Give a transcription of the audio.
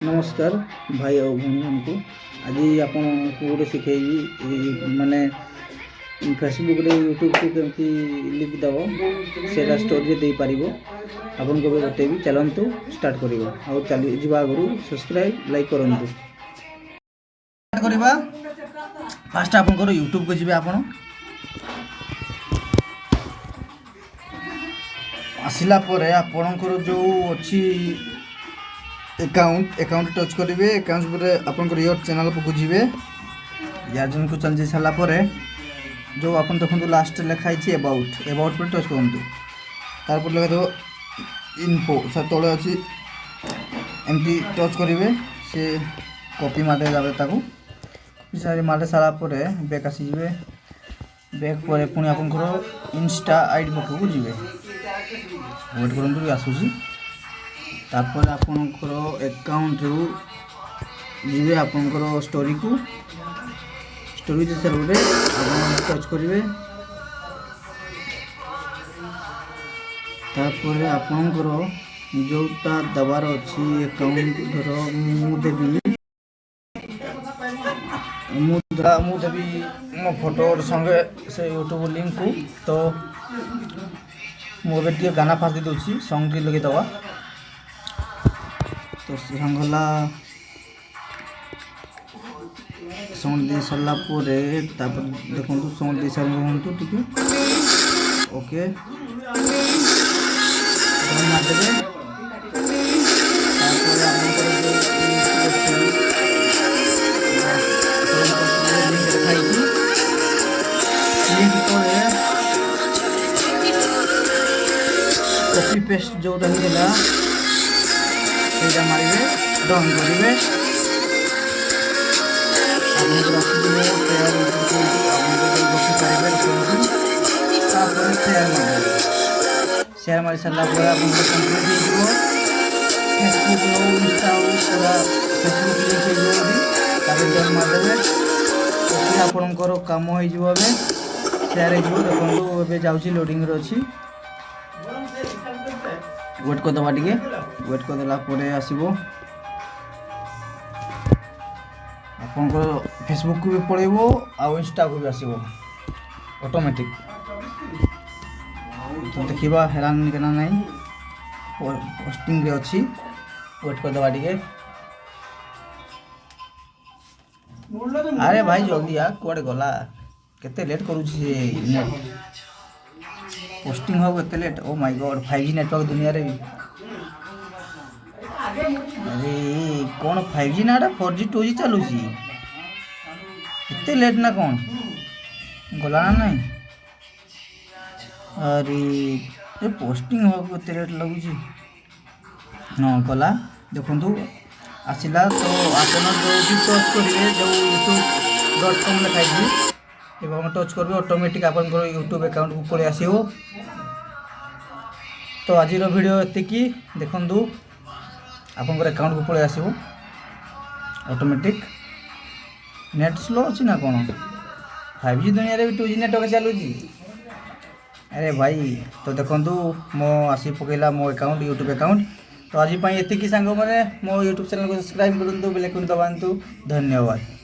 नमस्कार भाई और भूमि हमको आज आपन को गोटे शिखेबी माने फेसबुक रे यूट्यूब को केमती लिंक दब सेटा स्टोरी दे पारिबो आपन को बतेबी चलंतु स्टार्ट करिबो और चली जिबा गुरु सब्सक्राइब लाइक करंतु स्टार्ट करिबा फास्ट आपन को यूट्यूब को जिबे आपन आसिला परे आपन को जो अछि अकाउंट टच करेंगे अकाउंट पर आपन योर चैनल को जीवे या जन को चल सारा पर जो आप देखो लास्ट लिखाई अबाउट पर टच करूँ तार लिखा दो इनफो सर तले अच्छी एमती टच करेंगे से कॉपी मारे जाए सारी मारे सारा पर बैक आसीजे बैक पर पुणी आप इंस्टा आईडी पाखक जी वेट करूँ आसूसी तापर आपनकर अकाउंट रु जीवे आपनकर स्टोरी को स्टोरी जैसे गोटे आप टच करेंगे तापर आपनकर जोटा दबार अच्छी अकाउंट धर मुदेवी मो फोटो संगे से यूट्यूब लिंक को तो मुझे गाना फास्ट दे दूसरी सॉन्ग टी लगे दवा तो संगला सॉन्ग दे सरला देखो सॉन्ग दे सारे हूँ टी ओके कॉपी पेस्ट जो ସେଇଟା ମାରିବେ ଡନ୍ କରିବେ ଆପଣଙ୍କୁ ରଖିଦେବେ ତାପରେ ସେୟାର ମାରି ସାରିଲା ପରେ ଆପଣଙ୍କର କମ୍ପ୍ଲିଟ୍ ହେଇଯିବ ଫେସବୁକ୍ ହଉ ଇନଷ୍ଟା ହଉ ପୁରା ଫେସବୁକ୍ ଲିଙ୍କ୍ ହେଇଯିବ ତାପରେ ଡନ୍ ମାରିଦେବେ ଓକେ ଆପଣଙ୍କର କାମ ହେଇଯିବ ଏବେ ସେୟାର ହେଇଯିବ ଦେଖନ୍ତୁ ଏବେ ଯାଉଛି ଲୋଡ଼ିଂରେ ଅଛି वेट करदे टे वेट करदेला आसब आप फेसबुक को भी पड़ेबो आउ इंस्टा को भी आसब ऑटोमेटिक तो देखा हैरान केना नहीं पोस्टिंग रे अच्छी वेट करदे टे अरे भाई जल्दी आ कुआडे गला केते लेट करूछि नेट पोस्टिंग हो एत लेट oh my god 5G network दुनिया रे अरे कौन 5G ना 4G 2G चलू एत लेट ना कौन गला ना नहीं अरे ये पोस्टिंग हो एत लेट लगुच हाँ गला देखु आसला तो आप जो टच करेंगे जो youtube.com लिखाई एवं टच करेंगे ऑटोमेटिक आप यूट्यूब अकाउंट को पड़े आसो तो आज वीडियो एतिकी देखु आपंकर अकाउंट को पड़े आसो ऑटोमेटिक नेट स्लो अच्छी ना कौन 5G दुनिया रे भी 2G नेटवर्क चलुची अरे भाई तो देखु मो आसी पकेला मो अकाउंट यूट्यूब अकाउंट तो आज एतिकी सांग मैंने मो यूट्यूब चैनल को सब्सक्राइब करूँ बेल आइकन दबातु धन्यवाद।